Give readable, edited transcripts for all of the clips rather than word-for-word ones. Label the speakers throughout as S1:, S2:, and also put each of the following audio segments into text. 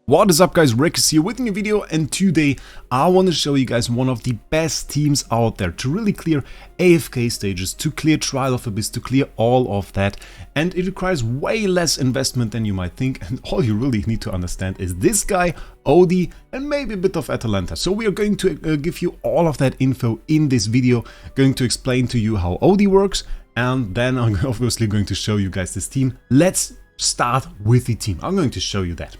S1: What is up guys, Wraec is here with a new video, and today I want to show you guys one of the best teams out there to really clear AFK stages, to clear Trial of Abyss, to clear all of that. And it requires way less investment than you might think, and all you really need to understand is this guy, Odie, and maybe a bit of Antandra. So we are going to give you all of that info in this video, going to explain to you how Odie works, and then I'm obviously going to show you guys this team. Let's start with the team. I'm going to show you that.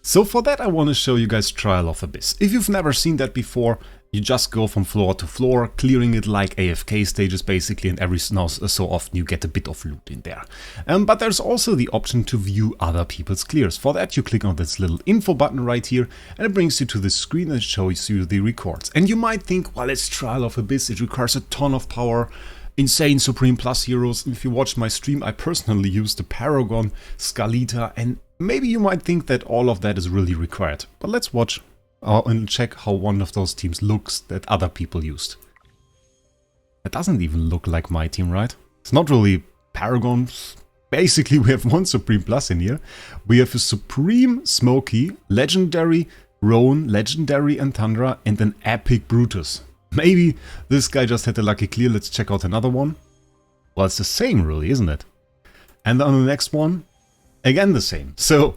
S1: So for that I want to show you guys Trial of Abyss. If you've never seen that before, you just go from floor to floor, clearing it like AFK stages basically, and every so often you get a bit of loot in there. But there's also the option to view other people's clears. For that you click on this little info button right here, and it brings you to the screen and shows you the records. And you might think, well, it's Trial of Abyss, it requires a ton of power, insane Supreme Plus heroes. If you watch my stream, I personally used the Paragon, Scalita, and maybe you might think that all of that is really required. But let's watch and check how one of those teams looks that other people used. It doesn't even look like my team, right? It's not really Paragons. Basically, we have one Supreme Plus in here. We have a Supreme Smoky, Legendary Roan, Legendary Antandra, and an Epic Brutus. Maybe this guy just had a lucky clear. Let's check out another one. Well, it's the same really, isn't it? And on the next one, again the same. So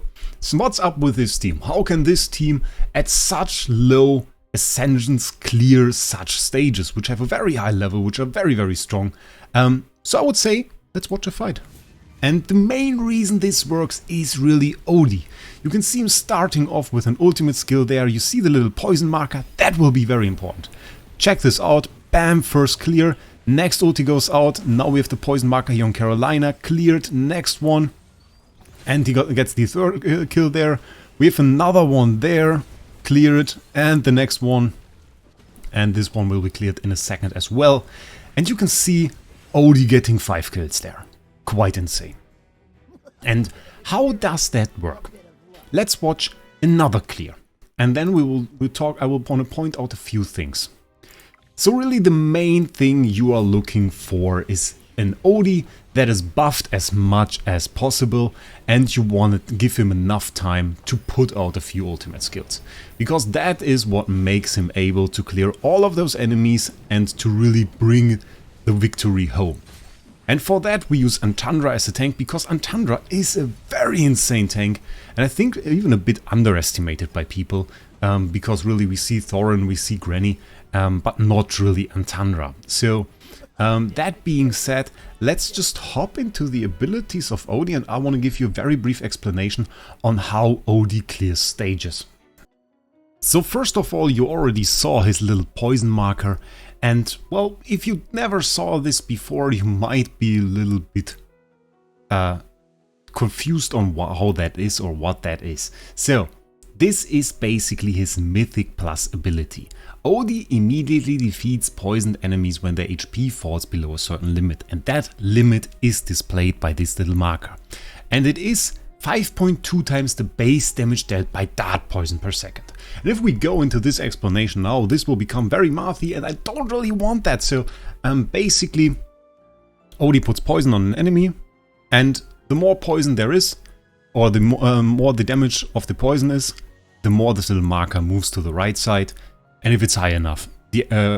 S1: what's up with this team? How can this team at such low ascensions clear such stages, which have a very high level, which are very, very strong? So I would say, let's watch a fight. And the main reason this works is really Odie. You can see him starting off with an ultimate skill there. You see the little poison marker. That will be very important. Check this out. Bam, first clear. Next ulti goes out. Now we have the poison marker here on Carolina. Cleared. Next one. And he gets the third kill there. We have another one there. Cleared. And the next one. And this one will be cleared in a second as well. And you can see Odie getting 5 kills there. Quite insane. And how does that work? Let's watch another clear. And then I will want to point out a few things. So really the main thing you are looking for is an Odie that is buffed as much as possible, and you want to give him enough time to put out a few ultimate skills. Because that is what makes him able to clear all of those enemies and to really bring the victory home. And for that we use Antandra as a tank, because Antandra is a very insane tank, and I think even a bit underestimated by people, because really we see Thorin, we see Granny, but not really Antandra. So that being said, let's just hop into the abilities of Odie, and I want to give you a very brief explanation on how Odie clears stages. So first of all, you already saw his little poison marker, and well, if you never saw this before, you might be a little bit confused on how that is or what that is. So this is basically his Mythic Plus ability. Odie immediately defeats poisoned enemies when their HP falls below a certain limit, and that limit is displayed by this little marker. And it is 5.2 times the base damage dealt by dart poison per second. And if we go into this explanation now, this will become very mathy, and I don't really want that. So basically, Odie puts poison on an enemy, and the more poison there is, or the more the damage of the poison is, the more this little marker moves to the right side. And if it's high enough,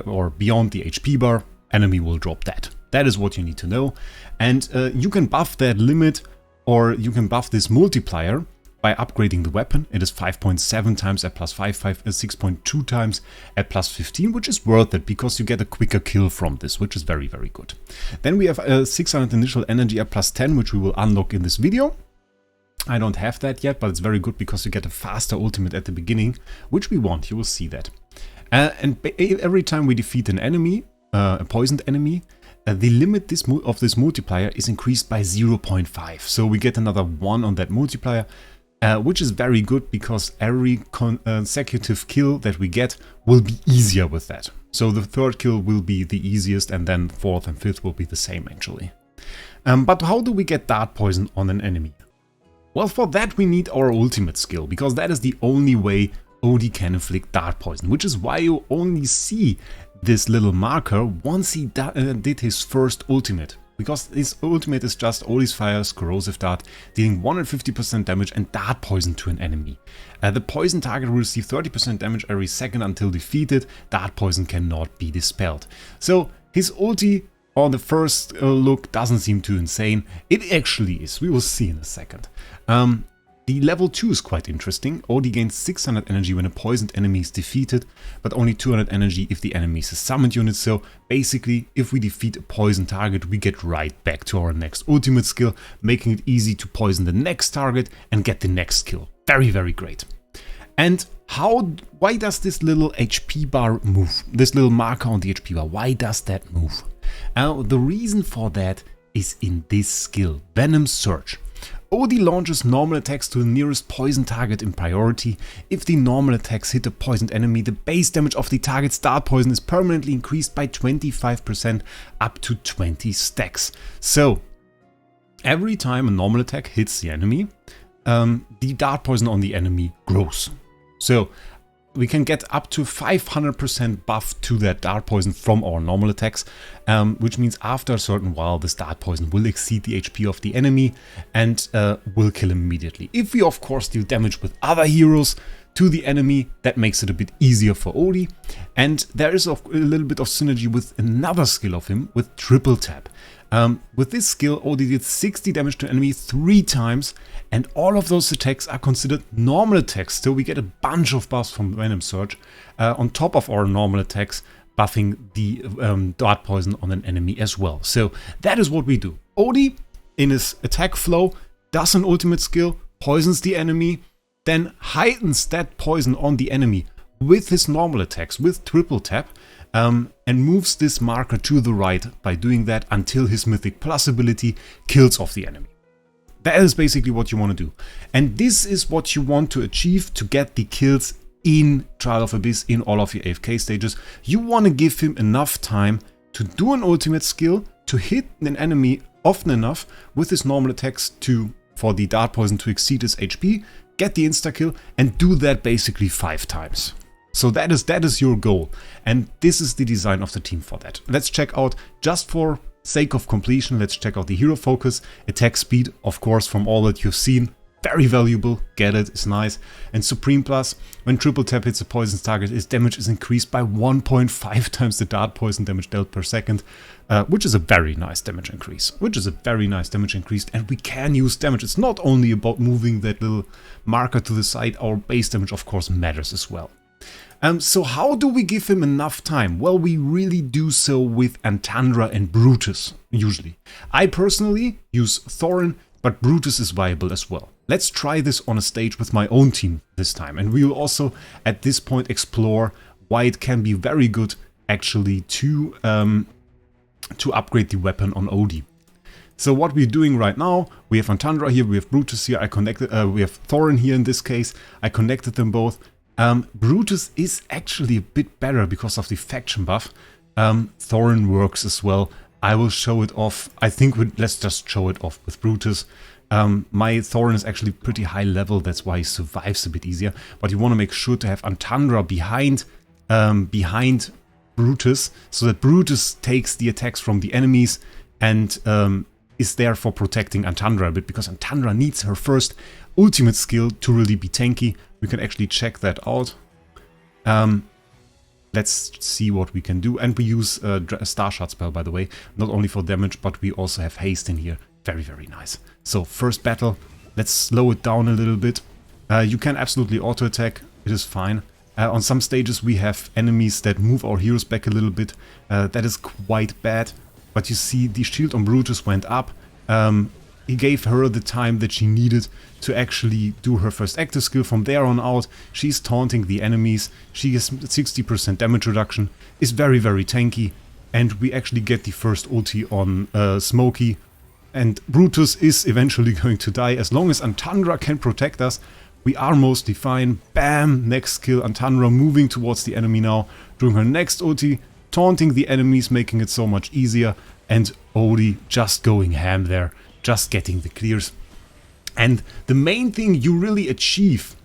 S1: or beyond the HP bar, enemy will drop that. That is what you need to know. And you can buff that limit, or you can buff this multiplier by upgrading the weapon. It is 5.7 times at plus 5, 6.2 times at plus 15, which is worth it because you get a quicker kill from this, which is very, very good. Then we have 600 initial energy at plus 10, which we will unlock in this video. I don't have that yet, but it's very good because you get a faster ultimate at the beginning, which we want. You will see that. And every time we defeat an enemy, a poisoned enemy, the limit of this multiplier is increased by 0.5. So we get another 1 on that multiplier, which is very good because every consecutive kill that we get will be easier with that. So the third kill will be the easiest, and then fourth and fifth will be the same actually. But how do we get dart poison on an enemy? Well, for that we need our ultimate skill, because that is the only way Odie can inflict dart poison, which is why you only see this little marker once he did his first ultimate. because his ultimate is just Odie's Fire's Corrosive Dart, dealing 150% damage and dart poison to an enemy. The poison target will receive 30% damage every second until defeated. Dart poison cannot be dispelled. So his ulti on the first look doesn't seem too insane. It actually is. We will see in a second. The level 2 is quite interesting. Odie gains 600 energy when a poisoned enemy is defeated, but only 200 energy if the enemy is a summoned unit. So basically, if we defeat a poison target, we get right back to our next ultimate skill, making it easy to poison the next target and get the next kill. Very, very great. And why does this little HP bar move? This little marker on the HP bar, why does that move? The reason for that is in this skill, Venom Surge. Odie launches normal attacks to the nearest poison target in priority. If the normal attacks hit a poisoned enemy, the base damage of the target's dart poison is permanently increased by 25% up to 20 stacks. So, every time a normal attack hits the enemy, the dart poison on the enemy grows. So, we can get up to 500% buff to that dart poison from our normal attacks, which means after a certain while this dart poison will exceed the HP of the enemy and will kill him immediately. If we of course deal damage with other heroes to the enemy, that makes it a bit easier for Odie. And there is a little bit of synergy with another skill of him, with Triple Tap. With this skill, Odie did 60 damage to an enemy 3 times, and all of those attacks are considered normal attacks, so we get a bunch of buffs from Venom Surge on top of our normal attacks, buffing the dart poison on an enemy as well. So that is what we do. Odie, in his attack flow, does an ultimate skill, poisons the enemy, then heightens that poison on the enemy with his normal attacks, with Triple Tap, and moves this marker to the right by doing that until his Mythic Plus ability kills off the enemy. That is basically what you want to do. And this is what you want to achieve to get the kills in Trial of Abyss, in all of your AFK stages. You want to give him enough time to do an ultimate skill, to hit an enemy often enough with his normal attacks for the dart poison to exceed his HP, get the insta-kill, and do that basically 5 times. So that is your goal, and this is the design of the team for that. Let's check out, just for sake of completion, let's check out the hero focus, attack speed, of course, from all that you've seen, very valuable, get it, it's nice. And Supreme Plus, when Triple Tap hits a poison target, his damage is increased by 1.5 times the dart poison damage dealt per second, which is a very nice damage increase, and we can use damage. It's not only about moving that little marker to the side, our base damage, of course, matters as well. So how do we give him enough time? Well, we really do so with Antandra and Brutus, usually. I personally use Thorin, but Brutus is viable as well. Let's try this on a stage with my own team this time, and we will also at this point explore why it can be very good actually to upgrade the weapon on Odie. So what we're doing right now, we have Antandra here, we have Brutus here, we have Thorin here in this case, I connected them both. Brutus is actually a bit better because of the faction buff. Thorin works as well. I will show it off. I think let's just show it off with Brutus. My Thorin is actually pretty high level, that's why he survives a bit easier. But you want to make sure to have Antandra behind Brutus, so that Brutus takes the attacks from the enemies and is there for protecting Antandra a bit, because Antandra needs her first ultimate skill to really be tanky. We can actually check that out. Let's see what we can do. And we use a Star Shot spell, by the way, not only for damage, but we also have haste in here. Very, very nice. So first battle, let's slow it down a little bit. You can absolutely auto attack, it is fine. On some stages we have enemies that move our heroes back a little bit. That is quite bad. But you see the shield on Brutus went up. He gave her the time that she needed to actually do her first active skill. From there on out, she's taunting the enemies. She has 60% damage reduction, is very, very tanky. And we actually get the first ulti on Smokey. And Brutus is eventually going to die. As long as Antandra can protect us, we are mostly fine. Bam! Next skill, Antandra moving towards the enemy now, doing her next ulti, taunting the enemies, making it so much easier. And Odie just going ham there, just getting the clears. And the main thing you really achieve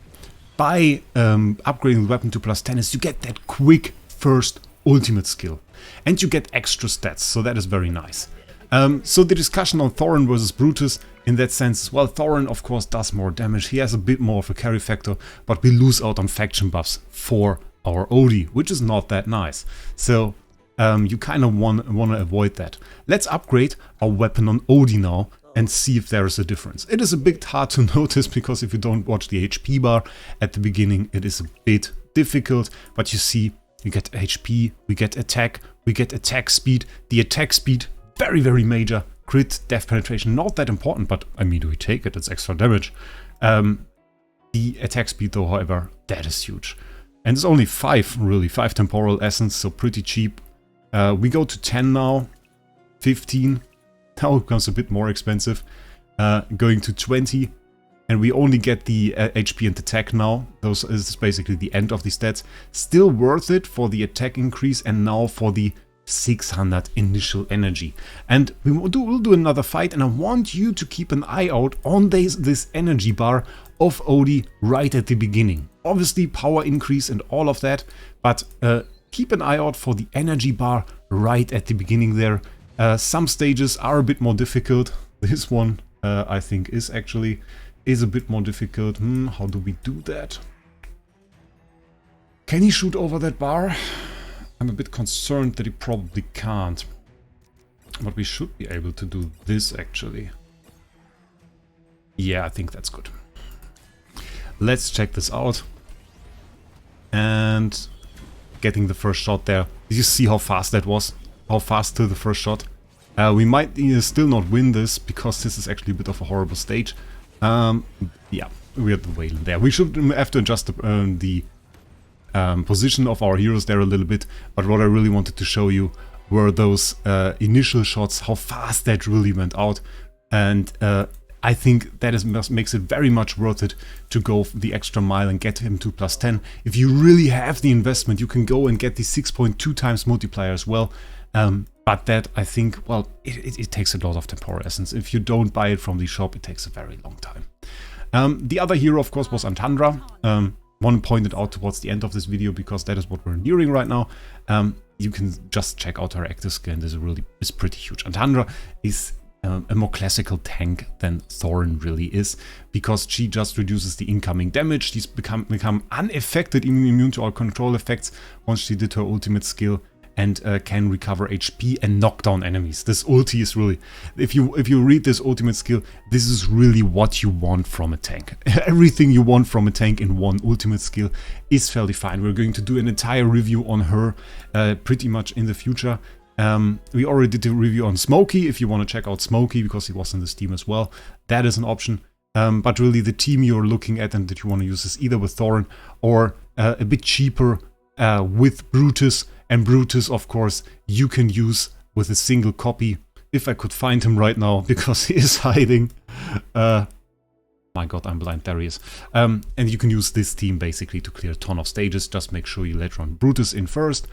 S1: by upgrading the weapon to +10 is you get that quick first ultimate skill. And you get extra stats, so that is very nice. So the discussion on Thorin versus Brutus in that sense, well, Thorin of course does more damage, he has a bit more of a carry factor, but we lose out on faction buffs for our Odie, which is not that nice. So you kind of want to avoid that. Let's upgrade our weapon on Odie now and see if there is a difference. It is a bit hard to notice because if you don't watch the HP bar at the beginning, it is a bit difficult, but you see we get HP, we get attack speed. The attack speed, very, very major. Crit, death penetration, not that important, but I mean, we take it, it's extra damage. The attack speed though, however, that is huge. And it's only 5, really, 5 temporal essence, so pretty cheap. We go to 10 now, 15, now it becomes a bit more expensive. Going to 20, and we only get the HP and attack now. This is basically the end of the stats. Still worth it for the attack increase and now for the 600 initial energy. And we'll do another fight, and I want you to keep an eye out on this energy bar of Odie right at the beginning. Obviously power increase and all of that, but keep an eye out for the energy bar right at the beginning there. Some stages are a bit more difficult. This one I think is a bit more difficult. How do we do that? Can he shoot over that bar? I'm a bit concerned that he probably can't. But we should be able to do this actually. Yeah, I think that's good. Let's check this out. And getting the first shot there. Did you see how fast that was? How fast to the first shot? We might still not win this because this is actually a bit of a horrible stage. Yeah, we had the Whalen there. We should have to adjust the position of our heroes there a little bit, but what I really wanted to show you were those initial shots, how fast that really went out, and I think that makes it very much worth it to go the extra mile and get him to +10. If you really have the investment, you can go and get the 6.2 times multiplier as well, but that, I think, well, it takes a lot of temporal essence. If you don't buy it from the shop, it takes a very long time. The other hero, of course, was Antandra. One pointed out towards the end of this video because that is what we're nearing right now. You can just check out her active skill, and is pretty huge. Antandra is a more classical tank than Thorin really is, because she just reduces the incoming damage. She's become unaffected, immune to all control effects once she did her ultimate skill, and can recover HP and knock down enemies. This ulti is really, if you read this ultimate skill, this is really what you want from a tank. Everything you want from a tank in one ultimate skill is fairly fine. We're going to do an entire review on her pretty much in the future. We already did a review on Smokey. If you want to check out Smokey, because he was in this team as well, that is an option. But really the team you're looking at and that you want to use is either with Thorin or a bit cheaper with Brutus. And Brutus, of course, you can use with a single copy. If I could find him right now, because he is hiding. My god, I'm blind, there he is. And you can use this team basically to clear a ton of stages. Just make sure you let run Brutus in first.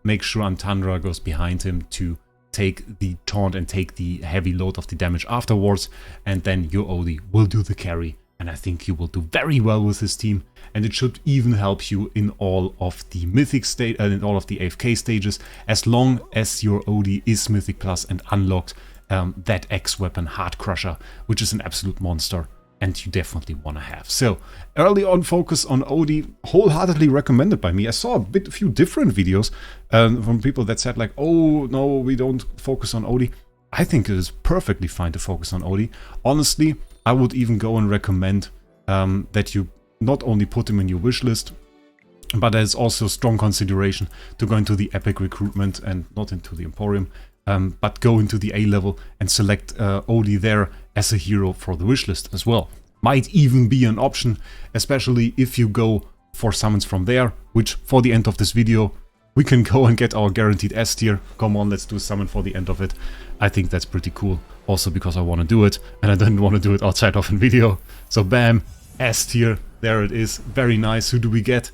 S1: Make sure Antandra goes behind him to take the taunt and take the heavy load of the damage afterwards. And then your Odie will do the carry. And I think you will do very well with this team. And it should even help you in all of the Mythic state and in all of the AFK stages, as long as your Odie is Mythic Plus and unlocked that X weapon, Heart Crusher, which is an absolute monster, and you definitely want to have. So, early on focus on Odie, wholeheartedly recommended by me. I saw a few different videos from people that said like, oh no, we don't focus on Odie. I think it is perfectly fine to focus on Odie. Honestly, I would even go and recommend that you not only put him in your wish list, but there's also strong consideration to go into the epic recruitment and not into the Emporium, but go into the A level and select Odie there as a hero for the wish list as well. Might even be an option, especially if you go for summons from there, which for the end of this video, we can go and get our guaranteed S tier. Come on, let's do a summon for the end of it. I think that's pretty cool. Also because I want to do it, and I didn't want to do it outside of a video. So bam, S tier. There it is. Very nice. Who do we get?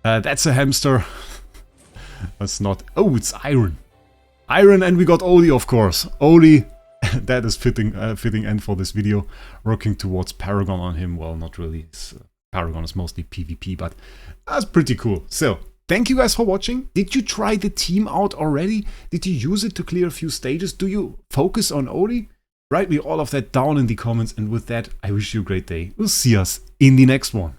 S1: That's a hamster. That's not... Oh, it's Iron. Iron, and we got Odie, of course. Odie, that is fitting end for this video. Working towards Paragon on him. Well, not really. Paragon is mostly PvP, but that's pretty cool. So, Thank you guys for watching. Did you try the team out already? Did you use it to clear a few stages? Do you focus on Odie? Write me all of that down in the comments, and with that, I wish you a great day. We'll see us in the next one.